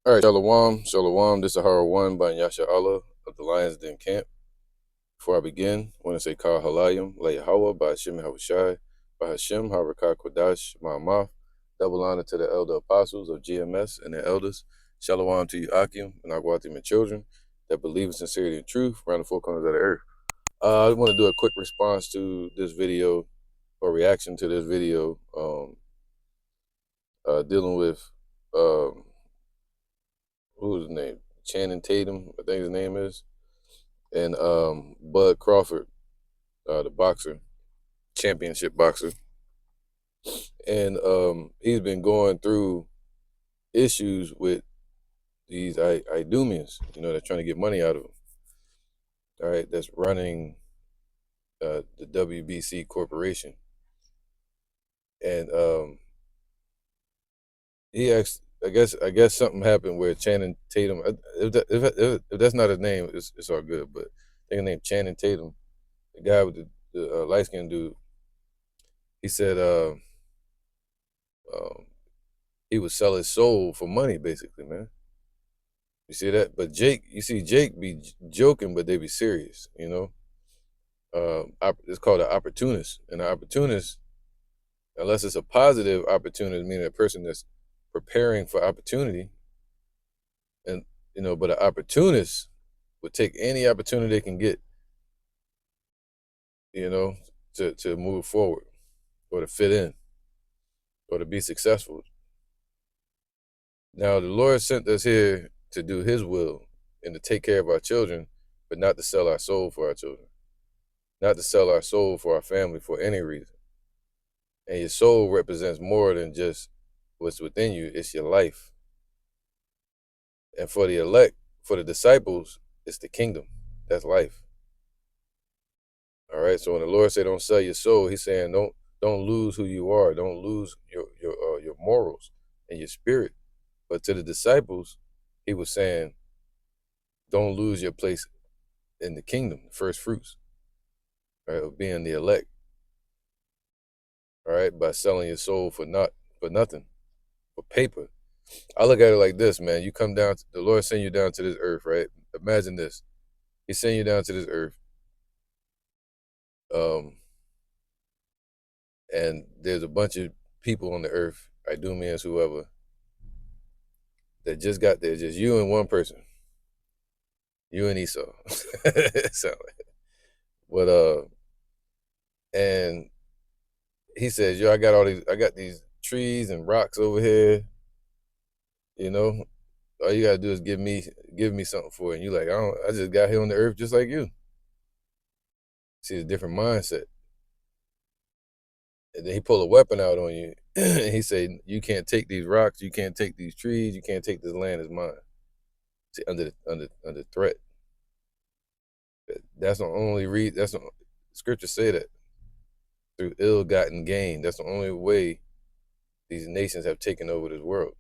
All right, Shalom, Shalom. This is Hara One by Yasha Allah of the Lions Den Camp. Before I begin, I want to say Kal Halayim, La Yahweh, by Hashem Havushai, by Hashem Harakah Kodash, Ma'amah. Double honor to the elder apostles of GMS and their elders. Shalom to you, Akim, and Agwatim and children that believe in sincerity and truth around the four corners of the earth. I want to do a quick response to this video or reaction to this video dealing with. Who was his name? Channing Tatum, I think his name is, and Bud Crawford, the boxer, championship boxer, and he's been going through issues with these Idumeans, they're trying to get money out of him. All right, that's running the WBC corporation, and he asked. I guess something happened where Channing Tatum. If that's not his name, it's all good. But I think his name Channing Tatum, the guy with the light skinned dude. He said he would sell his soul for money, basically, man. You see that? But Jake be joking, but they be serious, It's called an opportunist. And an opportunist, unless it's a positive opportunity, meaning a person that's preparing for opportunity, and but an opportunist would take any opportunity they can get, to move forward or to fit in or to be successful. Now, the Lord sent us here to do his will and to take care of our children, but not to sell our soul for our children, not to sell our soul for our family for any reason. And your soul represents more than just what's within you, it's your life. And for the elect, for the disciples, it's the kingdom. That's life. All right. So when the Lord said, "Don't sell your soul," He's saying, don't lose who you are. Don't lose your morals and your spirit. But to the disciples, He was saying, don't lose your place in the kingdom, first fruits, right, of being the elect. All right, by selling your soul for nothing, for paper. I look at it like this, man. You come down, the Lord send you down to this earth, right? Imagine this. He send you down to this earth. And there's a bunch of people on the earth, Idumeans, whoever, that just got there, just you and one person. You and Esau. Sound like. But and he says, "Yo, I got these trees and rocks over here. All you gotta do is give me something for it." And you like, I just got here on the earth just like you. See, a different mindset. And then he pull a weapon out on you. And he said, "You can't take these rocks. You can't take these trees. You can't take this land as mine." See, under threat. That's the only That's the scriptures say that through ill-gotten gain. That's the only way these nations have taken over this world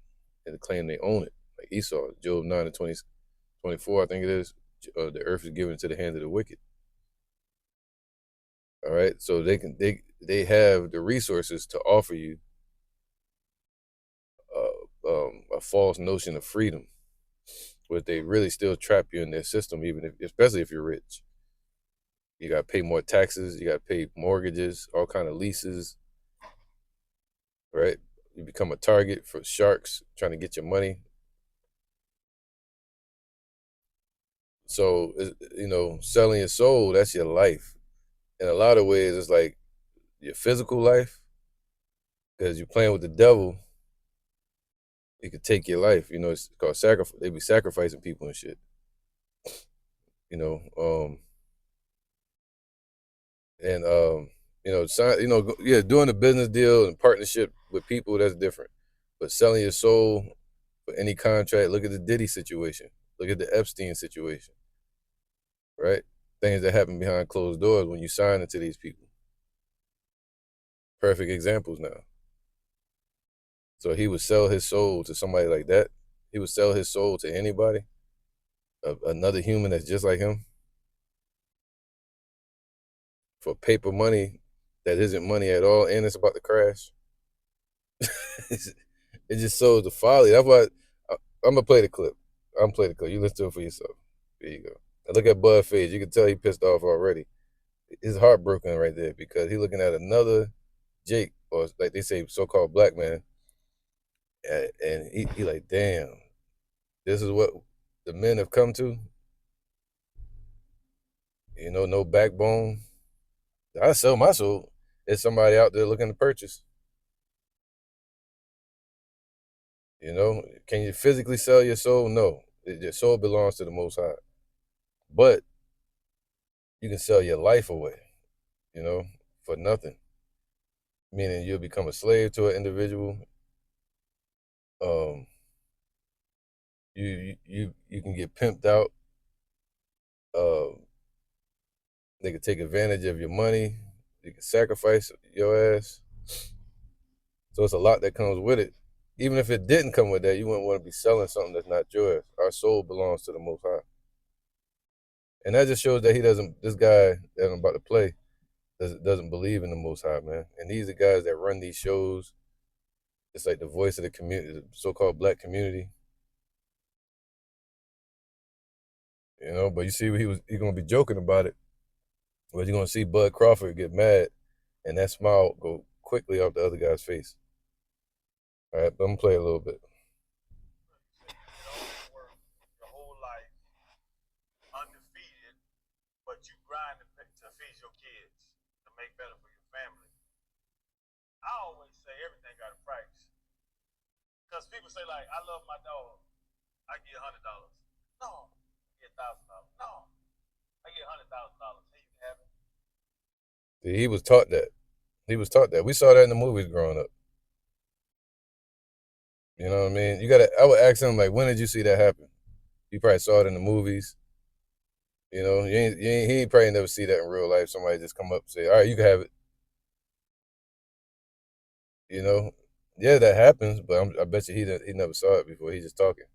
and claim they own it. Like Esau, Job 9 and 24, I think it is. The earth is given to the hand of the wicked. All right, so they have the resources to offer you a false notion of freedom, but they really still trap you in their system, especially if you're rich. You got to pay more taxes. You got to pay mortgages, all kind of leases. Right? You become a target for sharks trying to get your money. So, selling your soul, that's your life. In a lot of ways, it's like your physical life, because you're playing with the devil. It could take your life. It's called sacrifice. They be sacrificing people and shit. You know, and doing a business deal and partnership with people, that's different. But selling your soul for any contract, look at the Diddy situation. Look at the Epstein situation. Right? Things that happen behind closed doors when you sign into these people. Perfect examples now. So he would sell his soul to somebody like that. He would sell his soul to anybody, another human that's just like him, for paper money that isn't money at all, and it's about to crash. It just shows the folly. That's why I'm gonna play the clip. I'm gonna play the clip. You listen to it for yourself. There you go. Now look at Bud face. You can tell he pissed off already. His heart broken right there because he looking at another Jake, or like they say, so-called black man, and he like, damn, this is what the men have come to. You know, no backbone. I sell my soul. There's somebody out there looking to purchase. You know, can you physically sell your soul? No, your soul belongs to the Most High. But you can sell your life away. You know, for nothing. Meaning you'll become a slave to an individual. Um, you can get pimped out. Uh, they can take advantage of your money. You can sacrifice your ass. So it's a lot that comes with it. Even if it didn't come with that, you wouldn't want to be selling something that's not yours. Our soul belongs to the Most High. And that just shows that he doesn't, this guy that I'm about to play, doesn't believe in the Most High, man. And these are guys that run these shows. It's like the voice of the community, the so-called black community. You know, but you see, he's gonna be joking about it, but you're gonna see Bud Crawford get mad, and that smile go quickly off the other guy's face. All right, but I'm gonna play a little bit. Your whole life undefeated, but you grind to feed your kids, to make better for your family. I always say everything got a price. Because people say, like, I love my dog. I get $100. No. I get $1,000. No. I get $100,000. Hey, you can have it. See, he was taught that. He was taught that. We saw that in the movies growing up. You know what I mean? I would ask him, like, when did you see that happen? You probably saw it in the movies. You know, he ain't probably never see that in real life. Somebody just come up and say, all right, you can have it. You know? Yeah, that happens, but I bet you he never saw it before. He's just talking.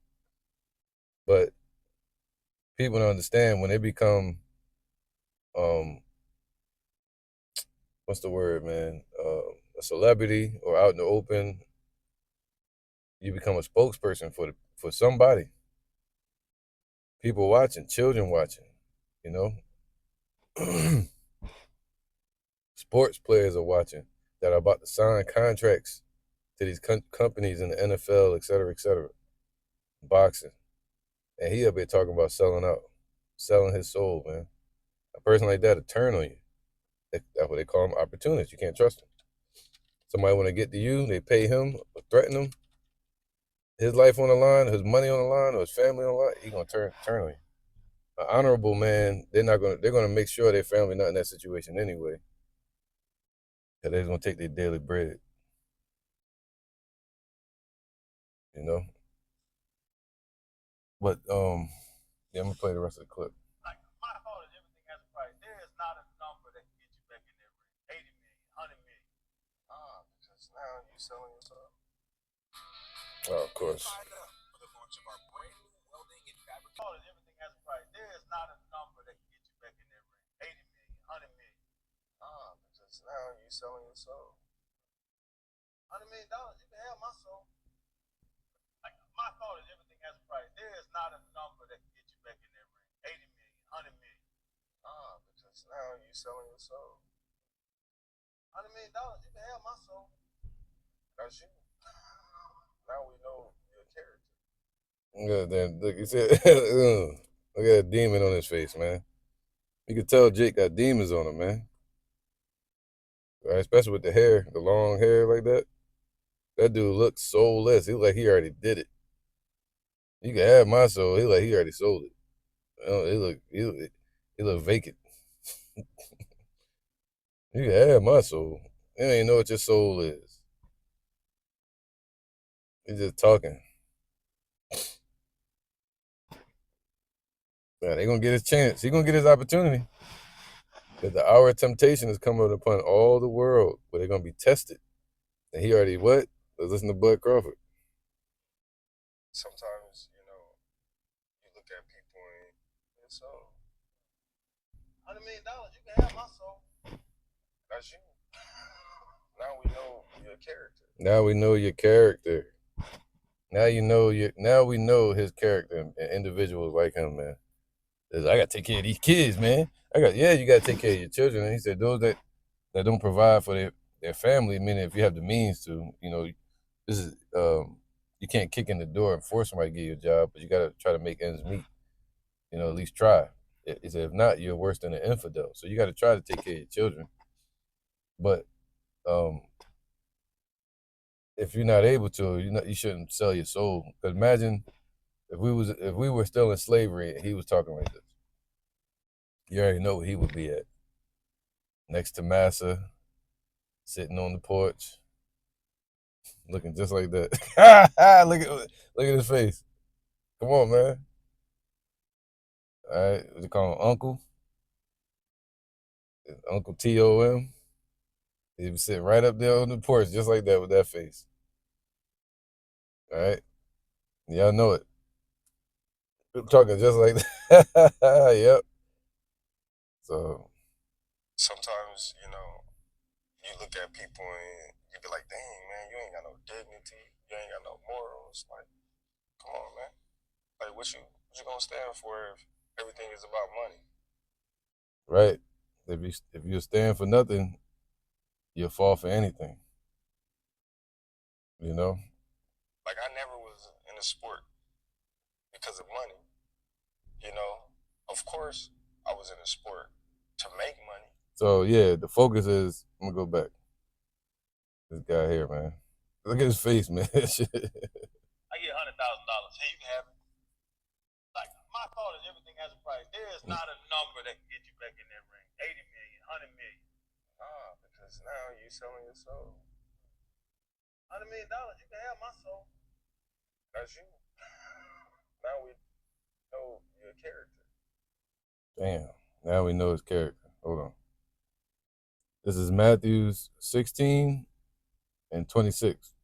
But people don't understand when they become, um, what's the word, man? A celebrity or out in the open, you become a spokesperson for somebody. People watching, children watching, you know? Sports players are watching that are about to sign contracts to these companies in the NFL, et cetera, boxing. And he up here talking about selling out, selling his soul, man. A person like that will turn on you. That's what they call them, opportunists. You can't trust them. Somebody want to get to you, they pay him or threaten him. His life on the line, his money on the line, or his family on the line, he gonna turn on you. An honorable man, they're gonna make sure their family not in that situation anyway. Cause they're gonna take their daily bread. You know? But yeah, I'm gonna play the rest of the clip. Like, my fault is everything has a price. There is not a number that can get you back in there. 80 million, 100 million. Because now you're selling yourself. Oh, of course. Everything has a price. There is not a number that can get you back in there. 80 million, 100 million. Because now you're selling your soul. $100 million, you can have my soul. Like, my thought is everything has a price. There is not a number that can get you back in there. 80 million, 100 million. Because now you're selling your soul. $100 million, you can have my soul. That's you. Now we know your character. Look, he said, look at that demon on his face, man. You can tell Jake got demons on him, man. Right? Especially with the hair, the long hair like that. That dude looks soulless. He like he already did it. You can have my soul. He like he already sold it. He look vacant. You can have my soul. You don't even know what your soul is. He's just talking. Yeah, they gonna get his chance. He gonna get his opportunity. Because the hour of temptation is coming upon all the world, where they're gonna be tested. And he already what? Let's listen to Bud Crawford. Sometimes, you look at people and your soul. $100 million, you can have my soul. That's you. Now we know your character. Now we know your character. Now you know you. Now we know his character and individuals like him, man. I gotta take care of these kids, man. You gotta take care of your children. And he said those that don't provide for their family, meaning if you have the means to, this is you can't kick in the door and force somebody to give you a job, but you gotta try to make ends meet. At least try. He said if not, you're worse than an infidel. So you gotta try to take care of your children. But um, if you're not able to, you shouldn't sell your soul. Because imagine if we were still in slavery and he was talking like this, you already know where he would be at. Next to Massa, sitting on the porch, looking just like that. Look at his face. Come on, man. All right, what they call him Uncle? Uncle Tom. He was sitting right up there on the porch, just like that, with that face. All right, y'all know it. I'm talking just like that. Yep. So Sometimes, you look at people and you be like, dang, man, you ain't got no dignity. You ain't got no morals. Like, come on, man. Like, what you gonna stand for if everything is about money? right, if you stand for nothing, you'll fall for anything. You know. Like, I never was in a sport because of money. You know, of course, I was in a sport to make money. So yeah, the focus is. I'm gonna go back. This guy here, man. Look at his face, man. I get $100,000. Hey, you can have it. Like, my thought is everything has a price. There is not a number that can get you back in that ring. 80 million, 100 million. Because now you selling your soul. $100 million, you can have my soul. That's you. Now we know your character. Damn. Now we know his character. Hold on. This is Matthew's 16 and 26.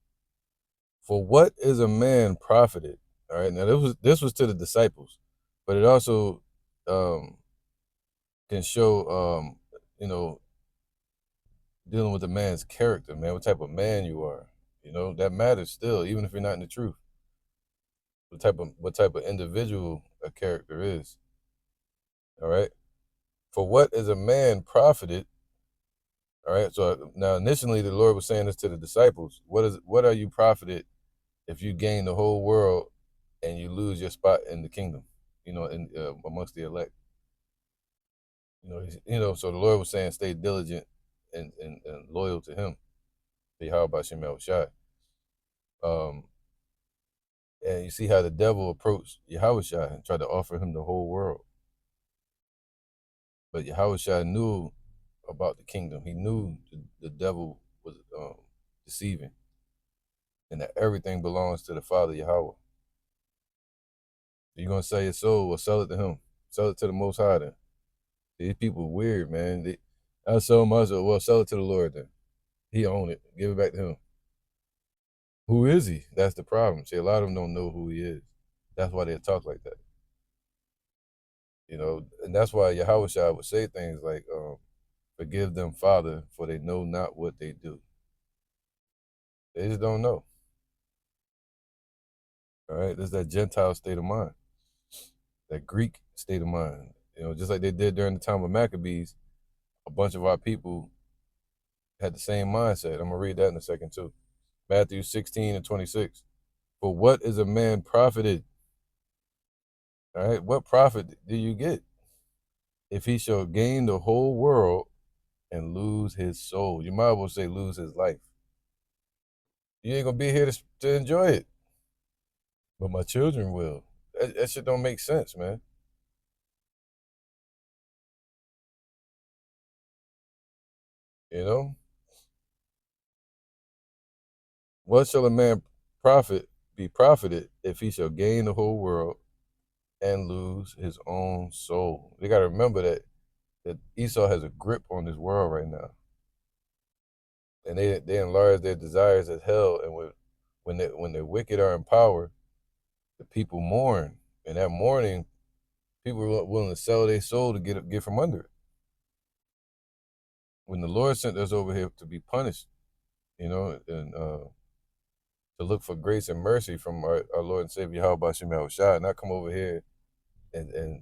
For what is a man profited? All right. Now this was to the disciples, but it also um, can show you know dealing with a man's character, man. What type of man you are. That matters still, even if you're not in the truth. What type of individual a character is. All right. For what is a man profited? All right. So now initially the Lord was saying this to the disciples. What are you profited if you gain the whole world and you lose your spot in the kingdom? In amongst the elect. So the Lord was saying stay diligent and loyal to him. How about Shemel Shai? Um, and you see how the devil approached Yahushua and tried to offer him the whole world. But Yahushua knew about the kingdom. He knew the devil was deceiving and that everything belongs to the Father Yahweh. You're going to sell your soul or sell it to him. Sell it to the Most High then. These people weird, man. I sell my soul. Well, sell it to the Lord then. He own it. Give it back to him. Who is he? That's the problem. See, a lot of them don't know who he is. That's why they talk like that. And that's why Yahushua would say things like, forgive them, Father, for they know not what they do. They just don't know. All right. There's that Gentile state of mind, that Greek state of mind. Just like they did during the time of Maccabees, a bunch of our people had the same mindset. I'm going to read that in a second too. Matthew 16 and 26. For what is a man profited? All right. What profit do you get if he shall gain the whole world and lose his soul? You might as well say lose his life. You ain't going to be here to enjoy it. But my children will. That shit don't make sense, man. You know? What shall a man be profited if he shall gain the whole world and lose his own soul? We gotta remember that Esau has a grip on this world right now. And they enlarge their desires as hell. And when the wicked are in power, the people mourn. And that mourning, people are willing to sell their soul to get from under it. When the Lord sent us over here to be punished, and to look for grace and mercy from our Lord and Savior Yahweh Shem Yahushua, not come over here and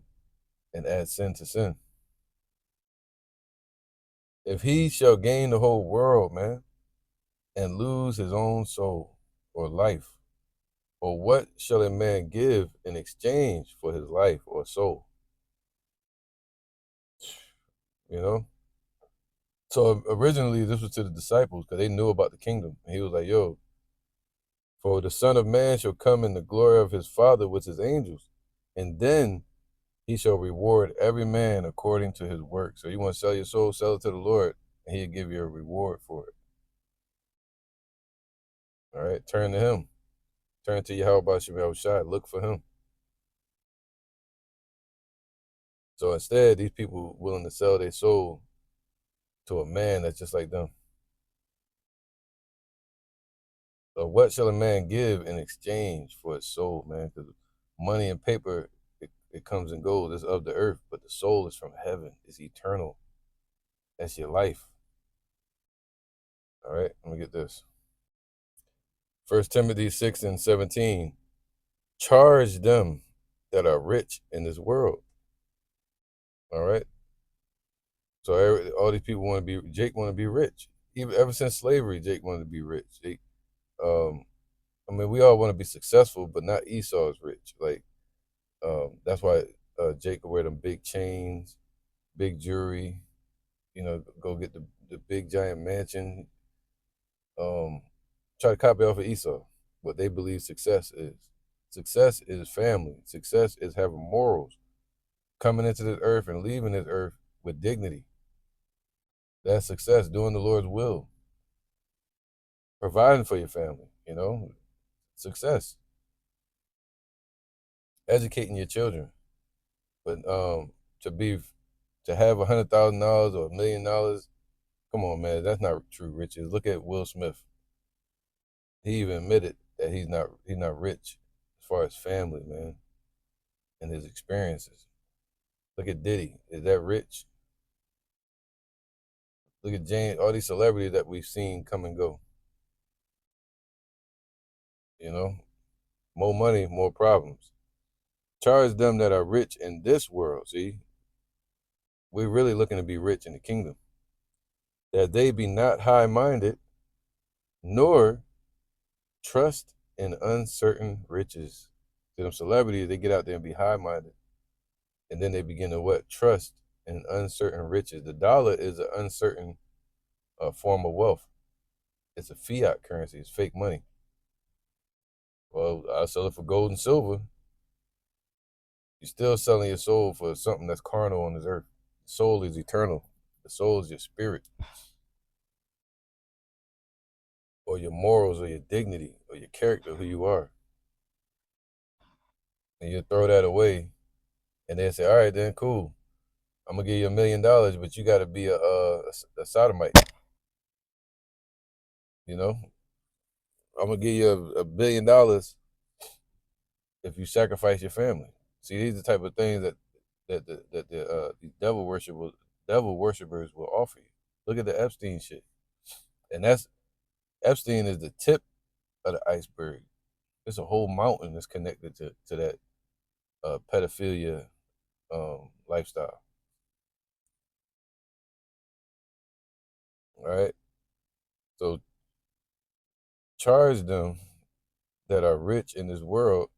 add sin to sin. If he shall gain the whole world, man, and lose his own soul or life, or what shall a man give in exchange for his life or soul? You know? So originally this was to the disciples because they knew about the kingdom. And he was like, yo, for the Son of Man shall come in the glory of his Father with his angels, and then he shall reward every man according to his work. So you want to sell your soul, sell it to the Lord, and he'll give you a reward for it. All right, turn to him. Turn to Yahweh Shem Shai. Look for him. So instead, these people willing to sell their soul to a man that's just like them. So what shall a man give in exchange for his soul, man? Because money and paper, it comes and goes. It's of the earth, but the soul is from heaven. It's eternal. That's your life. All right, let me get this. 1 Timothy 6:17. Charge them that are rich in this world. All right. So all these people want to be. Jake want to be rich. Even ever since slavery, Jake wanted to be rich. Um, I mean, we all want to be successful, but not Esau's rich. Like, that's why Jake will wear them big chains, big jewelry. You know, go get the big giant mansion. Um, try to copy off of Esau. What they believe success is. Success is family. Success is having morals. Coming into this earth and leaving this earth with dignity. That's success. Doing the Lord's will. Providing for your family. You know, success. Educating your children. But to be to have $100,000 or $1,000,000, come on, man, that's not true riches. Look at Will Smith. He even admitted that he's not rich as far as family, man, and his experiences. Look at Diddy. Is that rich? Look at James, all these celebrities that we've seen come and go. You know, more money, more problems. Charge them that are rich in this world. See, we're really looking to be rich in the kingdom. That they be not high minded, nor trust in uncertain riches. See, them celebrities, they get out there and be high minded. And then they begin to what? Trust in uncertain riches. The dollar is an uncertain form of wealth. It's a fiat currency. It's fake money. Well, I'll sell it for gold and silver. You're still selling your soul for something that's carnal on this earth. The soul is eternal. The soul is your spirit, or your morals, or your dignity, or your character, who you are. And you throw that away, and they say, "All right, then, cool. I'm gonna give you $1,000,000, but you got to be a sodomite. You know, I'm gonna give you $1 billion if you sacrifice your family." See, these are the type of things that these devil worshipers will offer you. Look at the Epstein shit, and that's Epstein is the tip of the iceberg. There's a whole mountain that's connected to that pedophilia lifestyle. All right, so charge them that are rich in this world,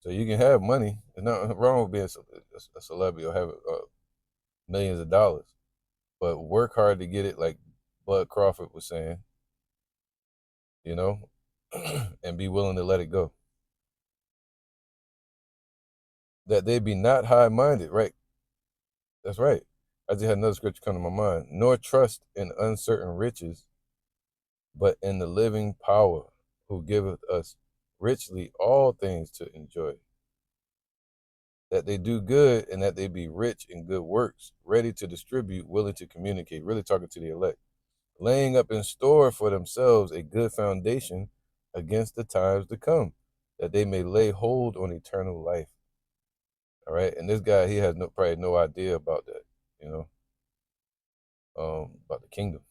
so you can have money. There's nothing wrong with being a celebrity or having millions of dollars, but work hard to get it, like Bud Crawford was saying, you know, and be willing to let it go. That they be not high minded, right? That's right. I just had another scripture come to my mind. Nor trust in uncertain riches, but in the living power, who giveth us richly all things to enjoy. That they do good and that they be rich in good works, ready to distribute, willing to communicate, really talking to the elect, laying up in store for themselves a good foundation against the times to come, that they may lay hold on eternal life. All right. And this guy, he has probably no idea about that, you know, about the kingdom.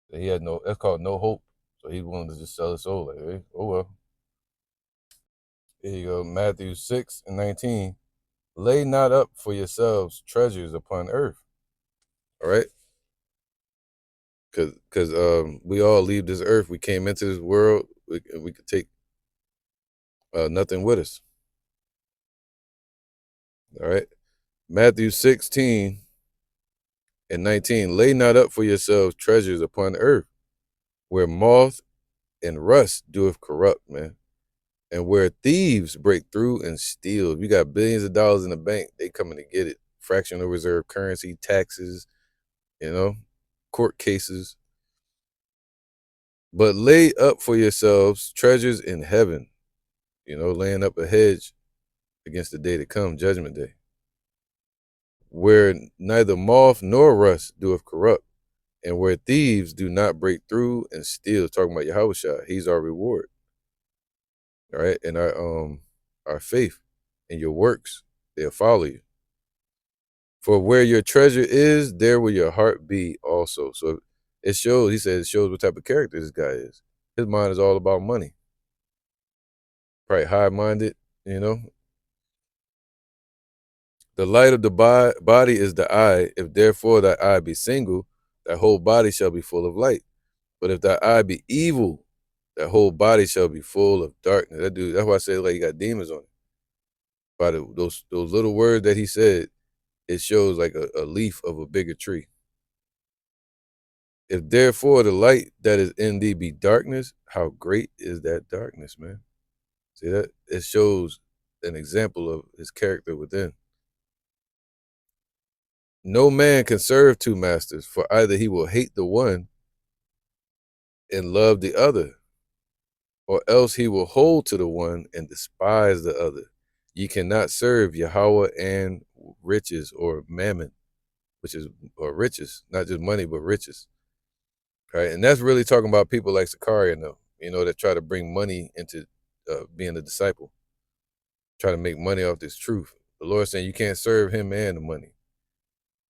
He had no, that's called no hope. So he's willing to just sell his soul. Like, hey, oh well. Here you go. Matthew 6:19. Lay not up for yourselves treasures upon earth. All right. Cause we all leave this earth. We came into this world. We could take nothing with us. All right. Matthew 16:19. Lay not up for yourselves treasures upon earth, where moth and rust doeth corrupt, man. And where thieves break through and steal. If you got billions of dollars in the bank, they coming to get it. Fractional reserve currency, taxes, you know, court cases. But lay up for yourselves treasures in heaven, laying up a hedge against the day to come, judgment day, where neither moth nor rust doeth corrupt, and where thieves do not break through and steal. Talking about Yahushua, he's our reward. All right. And our faith and your works, they'll follow you. For where your treasure is, there will your heart be also. So it shows, he said, it shows what type of character this guy is. His mind is all about money. Probably high-minded, you know. The light of the body is the eye. If therefore thy eye be single, thy whole body shall be full of light. But if thy eye be evil, thy whole body shall be full of darkness. That's why I say like he got demons on it. By those little words that he said, it shows like a leaf of a bigger tree. If therefore the light that is in thee be darkness, how great is that darkness, man? See that? It shows an example of his character within. No man can serve two masters, for either he will hate the one and love the other, or else he will hold to the one and despise the other. Ye cannot serve Yahweh and riches, or mammon, or riches, not just money, but riches. Right? And that's really talking about people like Zachariah, though, that try to bring money into being a disciple, try to make money off this truth. The Lord saying you can't serve him and the money.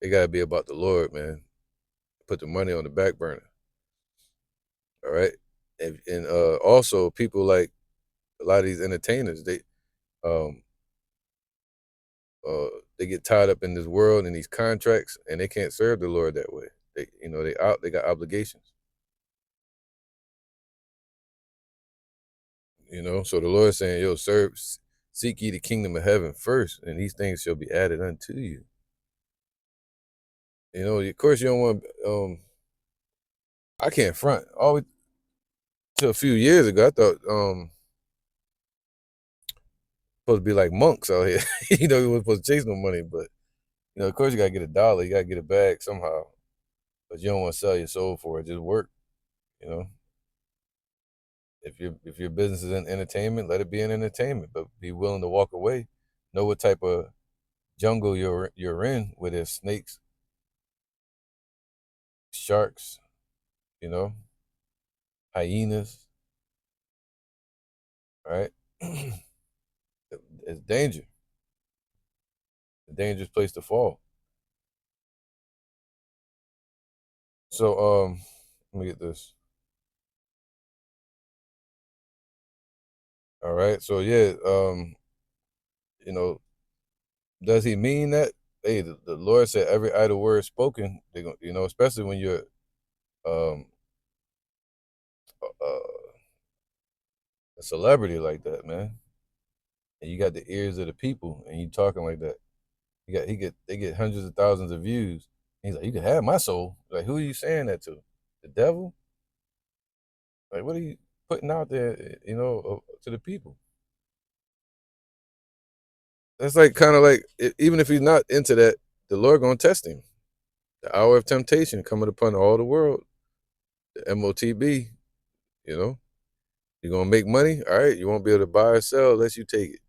It got to be about the Lord, man. Put the money on the back burner. All right. And also people like a lot of these entertainers, um they get tied up in this world and these contracts, and they can't serve the Lord that way. They got obligations. So the Lord is saying, yo, seek ye the kingdom of heaven first, and these things shall be added unto you. Of course you don't want I can't front. Always till a few years ago, I thought supposed to be like monks out here. We weren't supposed to chase no money, but of course you gotta get a dollar, you gotta get a bag somehow. But you don't want to sell your soul for it. Just work, you know. If your business is in entertainment, let it be in entertainment, but be willing to walk away. Know what type of jungle you're in, where there's snakes, sharks, you know, hyenas, right? It's danger. A dangerous place to fall. So let me get this. All right. So yeah, you know, does he mean that? Hey, the Lord said every idle word spoken, they're gonna, especially when you're um a celebrity like that, man. And you got the ears of the people and you talking like that. They get hundreds of thousands of views. He's like, you can have my soul. Like, who are you saying that to? The devil? Like, what are you putting out there, to the people? That's like kind of like even if he's not into that, the Lord gonna test him. The hour of temptation coming upon all the world. The MOTB, you know. You're gonna make money, all right. You won't be able to buy or sell unless you take it.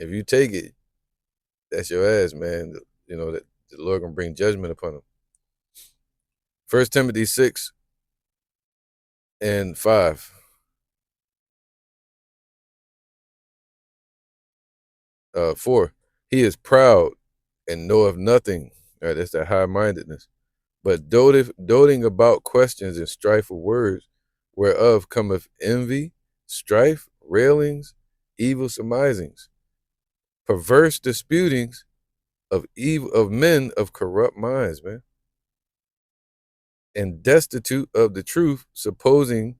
If you take it, that's your ass, man. That the Lord gonna bring judgment upon him. 1 Timothy 6:5. Four, he is proud and knoweth nothing. All right, that's that high mindedness. But doting about questions and strife of words, whereof cometh envy, strife, railings, evil surmisings, perverse disputings of evil of men of corrupt minds, man, and destitute of the truth, supposing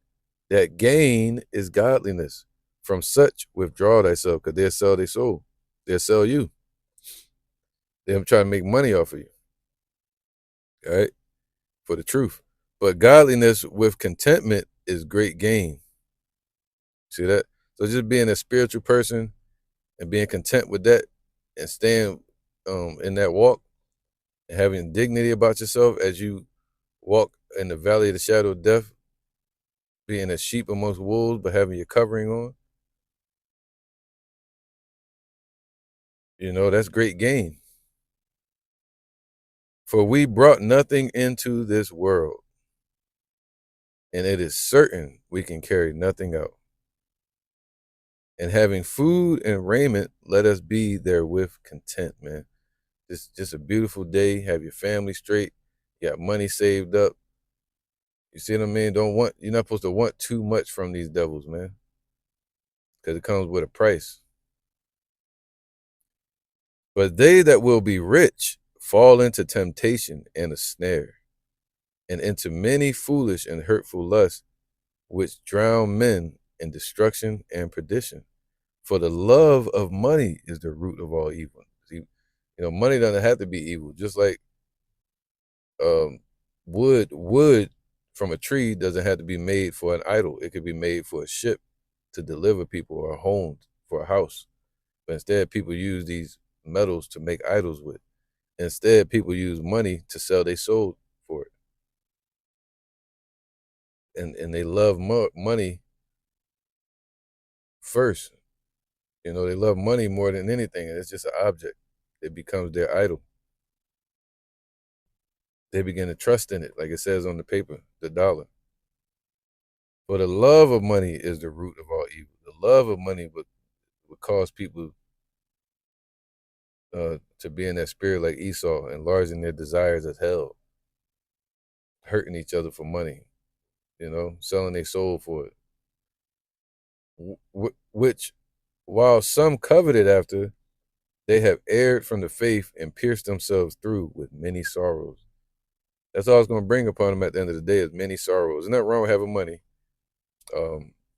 that gain is godliness. From such withdraw thyself, because they'll sell their soul. They'll sell you. They'll try to make money off of you, all right, for the truth. But godliness with contentment is great gain. See that? So just being a spiritual person and being content with that and staying in that walk and having dignity about yourself as you walk in the valley of the shadow of death, being a sheep amongst wolves, but having your covering on, that's great gain. For we brought nothing into this world, and it is certain we can carry nothing out. And having food and raiment, let us be therewith content, man. Just a beautiful day. Have your family straight. You got money saved up. You see what I mean? You're not supposed to want too much from these devils, man, because it comes with a price. But they that will be rich fall into temptation and a snare, and into many foolish and hurtful lusts, which drown men in destruction and perdition. For the love of money is the root of all evil. See, money doesn't have to be evil. Just like um, wood from a tree doesn't have to be made for an idol. It could be made for a ship to deliver people, or a home for a house. But instead, people use these metals to make idols with. Instead, people use money to sell their soul for it. And they love money first. They love money more than anything. And it's just an object. It becomes their idol. They begin to trust in it, like it says on the paper, the dollar. For the love of money is the root of all evil. The love of money would cause people to be in that spirit like Esau, enlarging their desires as hell, hurting each other for money, selling their soul for it. Which, while some coveted after, they have erred from the faith and pierced themselves through with many sorrows. That's all it's going to bring upon them at the end of the day, is many sorrows. There's nothing wrong with having money.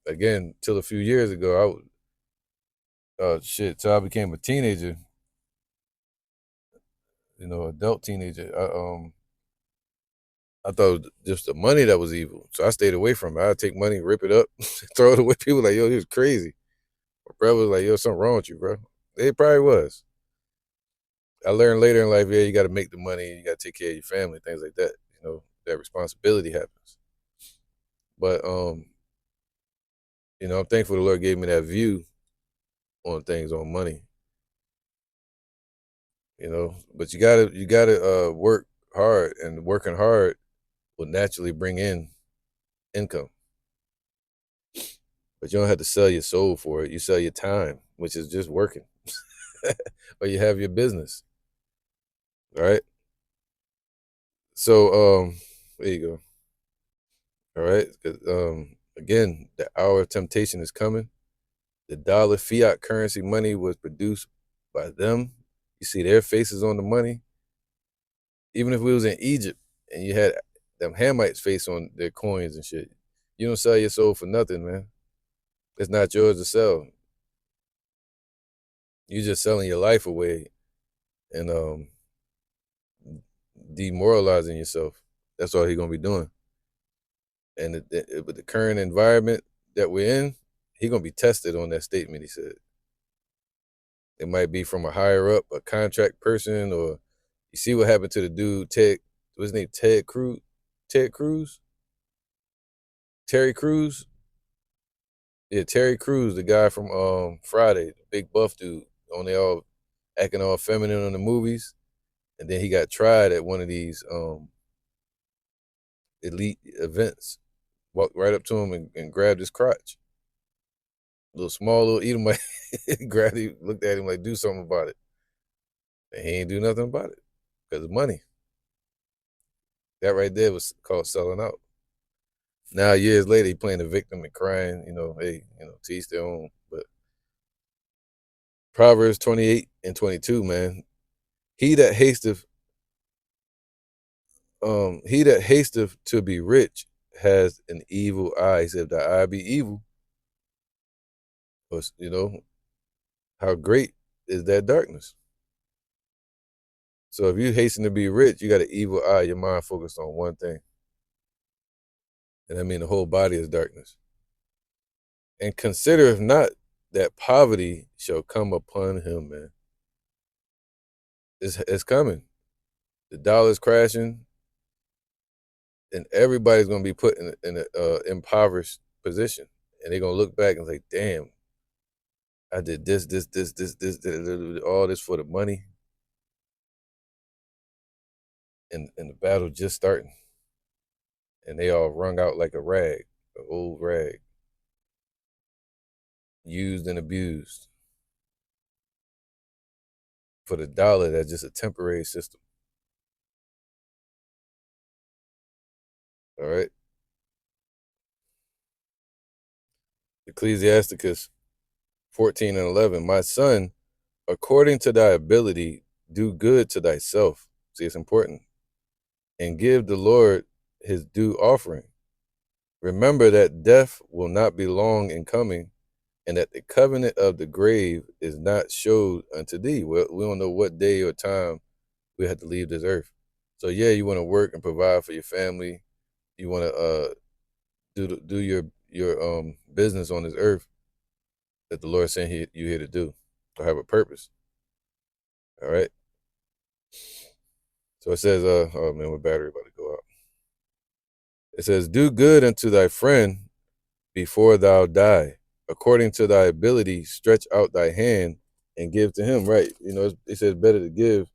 Again, till a few years ago, till I became a teenager, adult teenager, I thought it was just the money that was evil. So I stayed away from it. I'd take money, rip it up, throw it away. People like, yo, he was crazy. My brother was like, yo, something wrong with you, bro. It probably was. I learned later in life, yeah, you got to make the money, you got to take care of your family, things like that. That responsibility happens. But I'm thankful the Lord gave me that view on things, on money. But you gotta work hard, and working hard will naturally bring in income. But you don't have to sell your soul for it. You sell your time, which is just working. Or you have your business. All right. So there you go. All right. Again, the hour of temptation is coming. The dollar, fiat currency money, was produced by them. You see their faces on the money. Even if we was in Egypt and you had them Hamites face on their coins and shit, you don't sell your soul for nothing, man. It's not yours to sell. You're just selling your life away and demoralizing yourself. That's all he's gonna be doing. And with the current environment that we're in, he's gonna be tested on that statement he said. It might be from a higher up, a contract person, or you see what happened to the dude, Ted, what's his name, Ted Cruz? Ted Cruz? Terry Crews? Yeah, Terry Crews, the guy from Friday, the big buff dude, only all acting all feminine on the movies. And then he got tried at one of these elite events. Walked right up to him and grabbed his crotch. Little Edomite grabbed him, looked at him like, do something about it. And he ain't do nothing about it because of money. That right there was called selling out. Now years later, he playing the victim and crying. Hey, to each their own. But Proverbs 28:22, man. He that hasteth, he that hasteth to be rich has an evil eye. He said, if thy eye be evil, but how great is that darkness? So if you hasten to be rich, you got an evil eye. Your mind focused on one thing, and I mean the whole body is darkness. And consider if not that poverty shall come upon him, man. It's coming. The dollar's crashing, and everybody's gonna be put in a impoverished position, and they're gonna look back and say, "Damn, I did this, all this for the money, and the battle just starting, and they all wrung out like a rag, an old rag, used and abused for the dollar. That's just a temporary system." All right, Ecclesiasticus 14:11. My son, according to thy ability, do good to thyself. See, it's important, and give the Lord his due offering. Remember that death will not be long in coming, and that the covenant of the grave is not showed unto thee. Well, we don't know what day or time we have to leave this earth. So yeah, you want to work and provide for your family. You want to do your business on this earth that the Lord sent you here to do, to have a purpose. All right. So it says, oh man, my battery about to go out. It says, do good unto thy friend before thou die. According to thy ability, stretch out thy hand and give to him. Right. It says better to give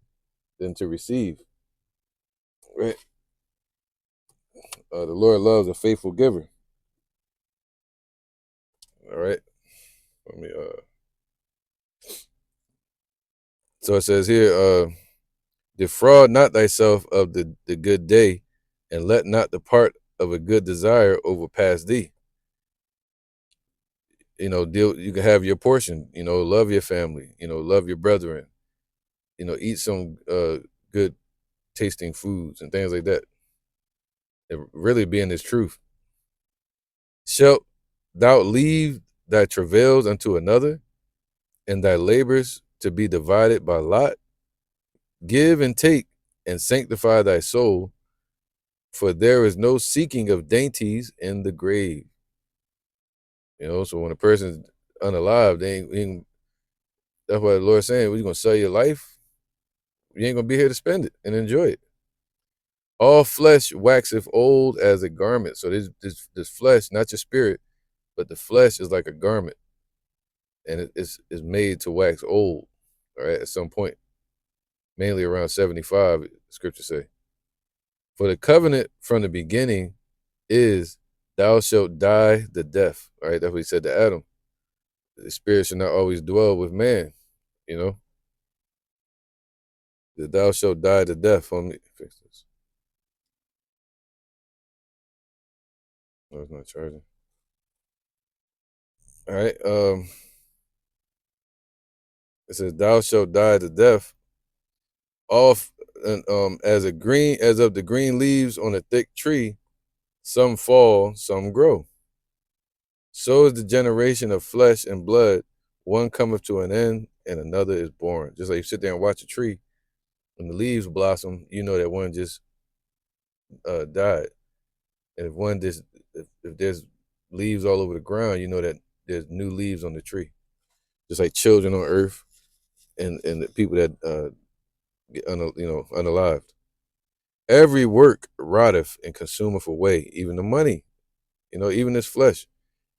than to receive. Right. The Lord loves a faithful giver. All right. Let me. So it says here, defraud not thyself of the good day, and let not the part of a good desire overpass thee. You can have your portion. Love your family. Love your brethren. Eat some good tasting foods and things like that. It really being this truth. Shalt thou leave thy travails unto another, and thy labors to be divided by lot? Give and take, and sanctify thy soul, for there is no seeking of dainties in the grave. So when a person's unalive, that's why the Lord's saying, well, you're gonna sell your life, you ain't gonna be here to spend it and enjoy it. All flesh waxeth old as a garment. So this flesh, not your spirit, but the flesh is like a garment, and it's made to wax old, all right, at some point, mainly around 75, scripture say. For the covenant from the beginning is, thou shalt die the death. All right, that's what he said to Adam. The spirit should not always dwell with man, you know. That thou shalt die the death. Let me fix this. No, it's not charging. All right. It says, thou shalt die the death off, and as of the green leaves on a thick tree, some fall, some grow. So is the generation of flesh and blood. One cometh to an end, and another is born. Just like you sit there and watch a tree, when the leaves blossom, you know that one just died. And if there's leaves all over the ground, you know that there's new leaves on the tree. Just like children on earth, and the people that get unalived. Every work rotteth and consumeth away, even the money, even this flesh,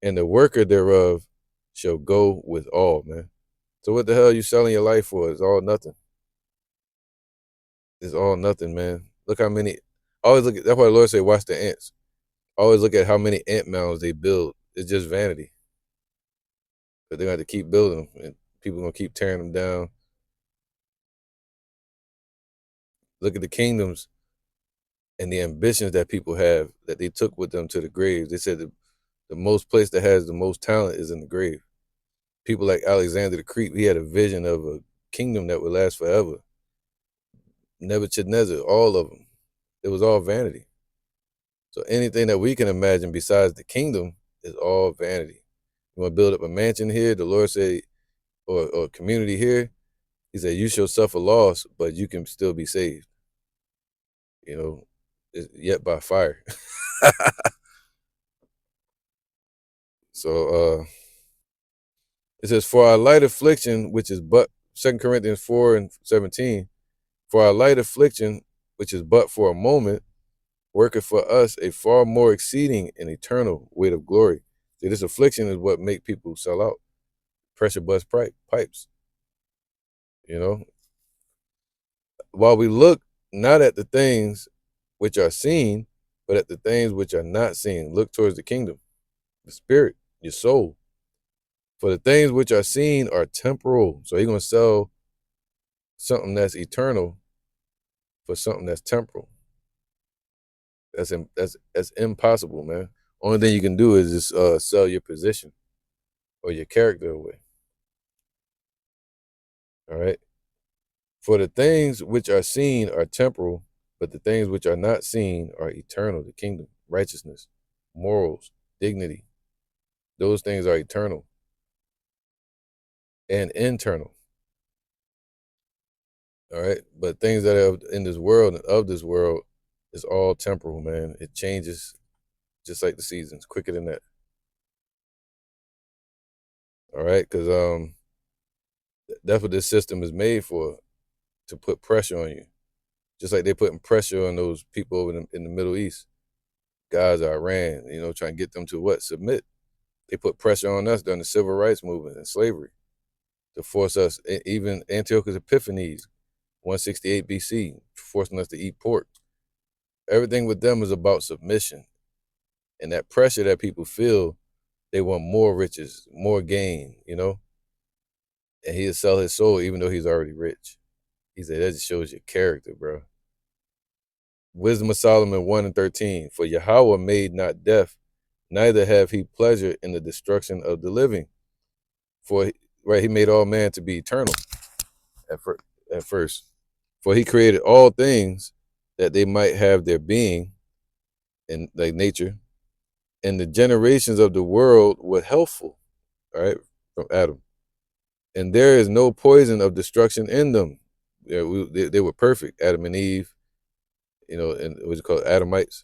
and the worker thereof shall go with all, man. So what the hell are you selling your life for? It's all nothing. It's all nothing, man. Look how many. Always look at. That's why the Lord say, "Watch the ants." Always look at how many ant mounds they build. It's just vanity. But they're going to keep building them, and people gonna keep tearing them down. Look at the kingdoms. and the ambitions that people have that they took with them to the grave. They said the most place that has the most talent is in the grave. People like Alexander the Greek, he had a vision of a kingdom that would last forever. Nebuchadnezzar, all of them, it was all vanity. So anything that we can imagine besides the kingdom is all vanity. You want to build up a mansion here? The Lord said, or a community here. He said, you shall suffer loss, but you can still be saved. You know, yet by fire. So it says, for our light affliction, which is but 2 Corinthians 4:17, for our light affliction, which is but for a moment, worketh for us a far more exceeding and eternal weight of glory. See, this affliction is what make people sell out. Pressure bust pipes. You know, while we look not at the things which are seen, but at the things which are not seen. Look towards the kingdom, the spirit, your soul. For the things which are seen are temporal. So you're gonna sell something that's eternal for something that's temporal. That's impossible, man. Only thing you can do is just sell your position or your character away. All right. For the things which are seen are temporal, but the things which are not seen are eternal. The kingdom, righteousness, morals, dignity. Those things are eternal and internal. All right. But things that are in this world and of this world is all temporal, man. It changes just like the seasons, quicker than that. All right. Because that's what this system is made for, to put pressure on you. Just like they're putting pressure on those people over in the Middle East, guys are Iran, trying to get them to what? Submit. They put pressure on us during the civil rights movement and slavery to force us, even Antiochus Epiphanes, 168 BC, forcing us to eat pork. Everything with them is about submission. And that pressure that people feel, they want more riches, more gain. And he'll sell his soul even though he's already rich. He said, that just shows your character, bro. Wisdom of Solomon 1:13. For Yahweh made not death, neither have he pleasure in the destruction of the living. For right, he made all man to be eternal at, at first. For he created all things that they might have their being in like nature, and the generations of the world were healthful, all right, from Adam. And there is no poison of destruction in them. They were perfect, Adam and Eve, and what's it called, Adamites.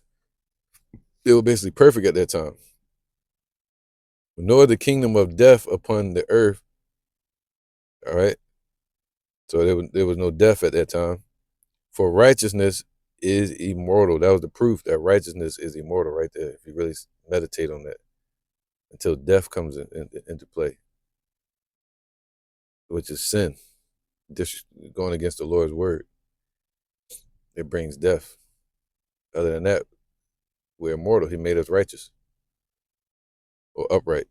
They were basically perfect at that time. Nor the kingdom of death upon the earth, all right? So there was no death at that time. For righteousness is immortal. That was the proof that righteousness is immortal right there, if you really meditate on that, until death comes into play, which is sin, going against the Lord's word. It brings death. Other than that, we're immortal. He made us righteous or upright.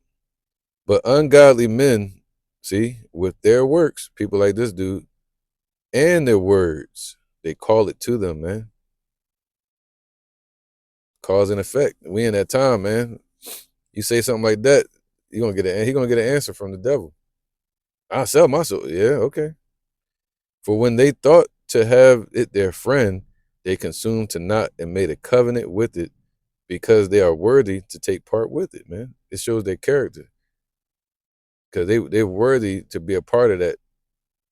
But ungodly men, see, with their works, people like this dude, and their words, they call it to them, man. Cause and effect. We in that time, man. You say something like that, he gonna get an answer from the devil. I'll sell my soul. Yeah, okay. For when they thought to have it their friend, they consumed to naught and made a covenant with it, because they are worthy to take part with it, man. It shows their character. Because they're worthy to be a part of that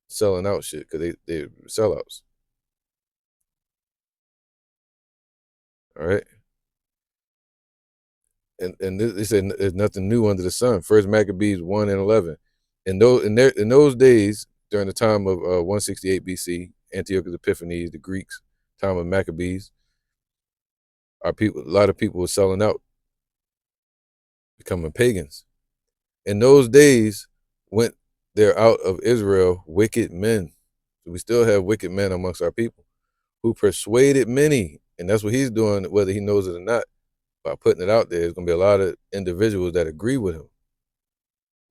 selling out shit, because they're sellouts. All right. And they said there's nothing new under the sun. First Maccabees 1:11. In those days, during the time of 168 BC, Antiochus Epiphanes, the Greeks, time of Maccabees, a lot of people were selling out, becoming pagans. In those days, went there out of Israel wicked men. So we still have wicked men amongst our people who persuaded many, and that's what he's doing, whether he knows it or not. By putting it out there, there's gonna be a lot of individuals that agree with him.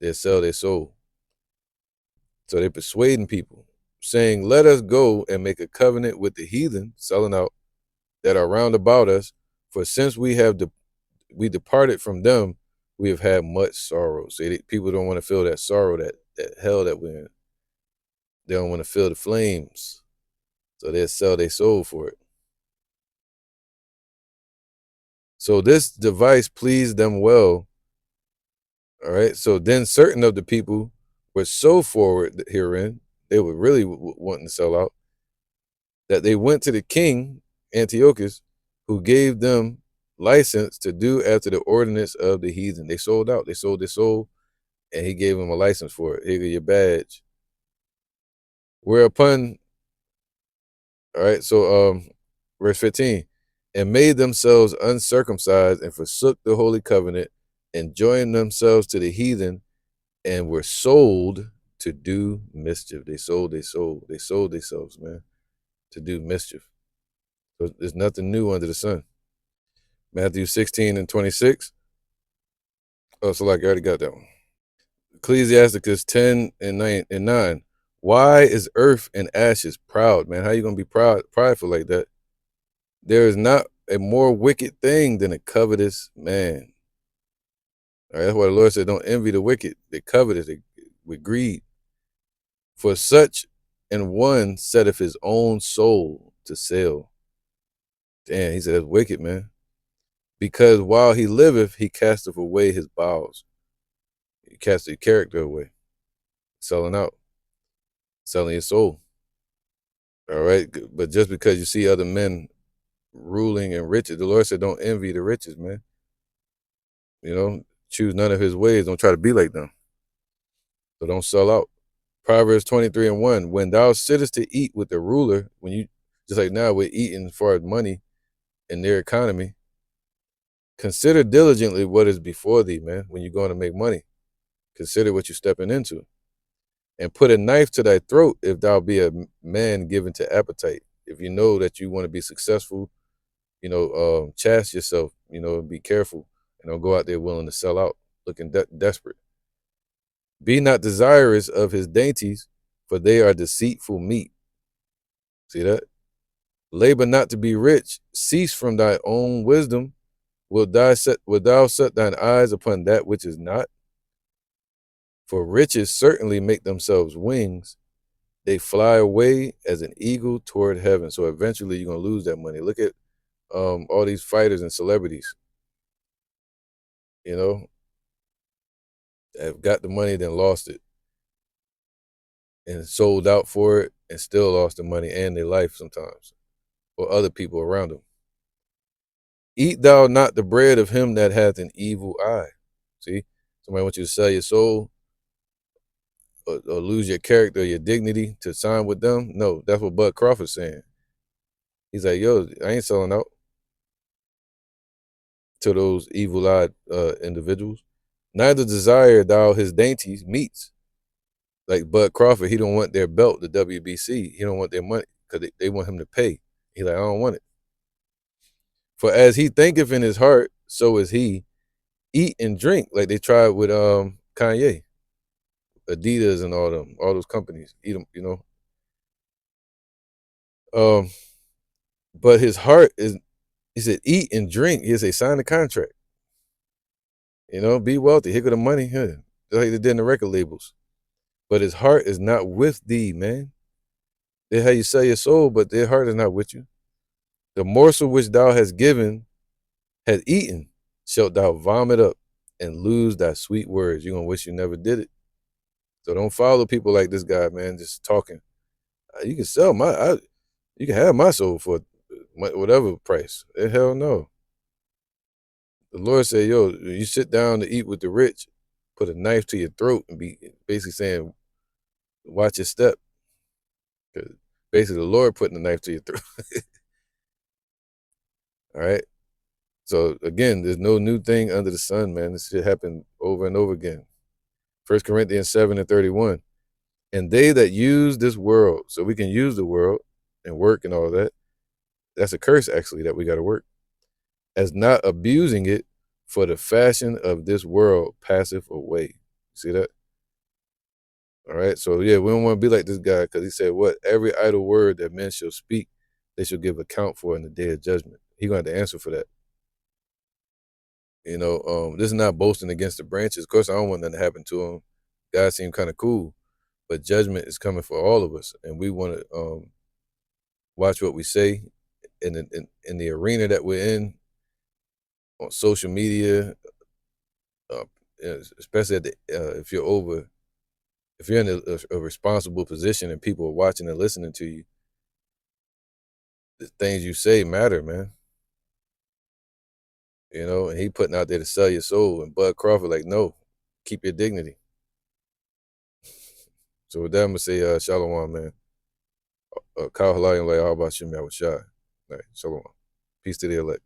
They'll sell their soul. So they're persuading people, saying, let us go and make a covenant with the heathen, selling out, that are round about us, for since we departed from them, we have had much sorrow. See, people don't want to feel that sorrow, that hell that we're in. They don't want to feel the flames, so they'll sell their soul for it. So this device pleased them well. All right. So then certain of the people were so forward herein, they were really wanting to sell out, that they went to the king, Antiochus, who gave them license to do after the ordinance of the heathen. They sold out. They sold their soul, and he gave them a license for it. Here go your badge. Whereupon, all right, so verse 15, and made themselves uncircumcised and forsook the holy covenant and joined themselves to the heathen and were sold to do mischief. They sold their soul. They sold themselves, man, to do mischief. So there's nothing new under the sun. Matthew 16 and 26. Oh, so like I already got that one. Ecclesiasticus 10 and 9. Why is earth and ashes proud, man? How you gonna be prideful like that? There is not a more wicked thing than a covetous man. All right, that's why the Lord said, don't envy the wicked. They covetous, with greed. For such and one setteth his own soul to sale. Damn, he said that's wicked, man. Because while he liveth, he casteth away his bowels. He cast his character away. Selling out. Selling your soul. All right. But just because you see other men ruling and riches, the Lord said, don't envy the riches, man. You know, choose none of his ways. Don't try to be like them. So don't sell out. Proverbs 23 and 1. When thou sittest to eat with the ruler, when you, just like now we're eating as far as money in their economy, consider diligently what is before thee, man, when you're going to make money. Consider what you're stepping into. And put a knife to thy throat if thou be a man given to appetite. If you know that you want to be successful, chaste yourself, be careful, and don't go out there willing to sell out, looking desperate. Be not desirous of his dainties, for they are deceitful meat. See that? Labor not to be rich. Cease from thy own wisdom. Wilt thou set thine eyes upon that which is not? For riches certainly make themselves wings. They fly away as an eagle toward heaven. So eventually you're going to lose that money. Look at all these fighters and celebrities, have got the money, then lost it, and sold out for it, and still lost the money and their life sometimes, or other people around them. Eat thou not the bread of him that hath an evil eye. See, somebody wants you to sell your soul or lose your character, your dignity to sign with them. No, that's what Bud Crawford's saying. He's like, yo, I ain't selling out to those evil-eyed individuals. Neither desire thou his dainties meats. Like Bud Crawford, he don't want their belt, the WBC. He don't want their money because they want him to pay. He like, I don't want it. For as he thinketh in his heart, so is he. Eat and drink, like they tried with Kanye, Adidas, and all those companies. Eat them, But his heart is, he said, eat and drink. He said, sign the contract. Be wealthy. Here go the money. Here. Just like they did in the record labels. But his heart is not with thee, man. They how you sell your soul, but their heart is not with you. The morsel which thou hast given, has eaten, shalt thou vomit up and lose thy sweet words. You're going to wish you never did it. So don't follow people like this guy, man, just talking. You can sell you can have my soul for whatever price. Hell no. The Lord said, yo, you sit down to eat with the rich, put a knife to your throat and be basically saying, watch your step. Because basically the Lord putting the knife to your throat. All right. So again, there's no new thing under the sun, man. This shit happened over and over again. 1 Corinthians 7 and 31. And they that use this world, so we can use the world and work and all that. That's a curse, actually, that we got to work. As not abusing it, for the fashion of this world passeth away. See that? All right. So yeah, we don't want to be like this guy because he said, what? Every idle word that men shall speak, they shall give account for in the day of judgment. He gonna have to answer for that. This is not boasting against the branches. Of course, I don't want nothing to happen to them. God seemed kind of cool, but judgment is coming for all of us, and we want to watch what we say in the arena that we're in on social media, uh, especially if you're in a responsible position and people are watching and listening to you. The things you say matter, man. And he putting out there to sell your soul, and Bud Crawford like, no, keep your dignity. So with that, I'm gonna say, Shalom, man. Kyle Halai, like, how about you, man? With Shy. All right, Shalom. Peace to the elect.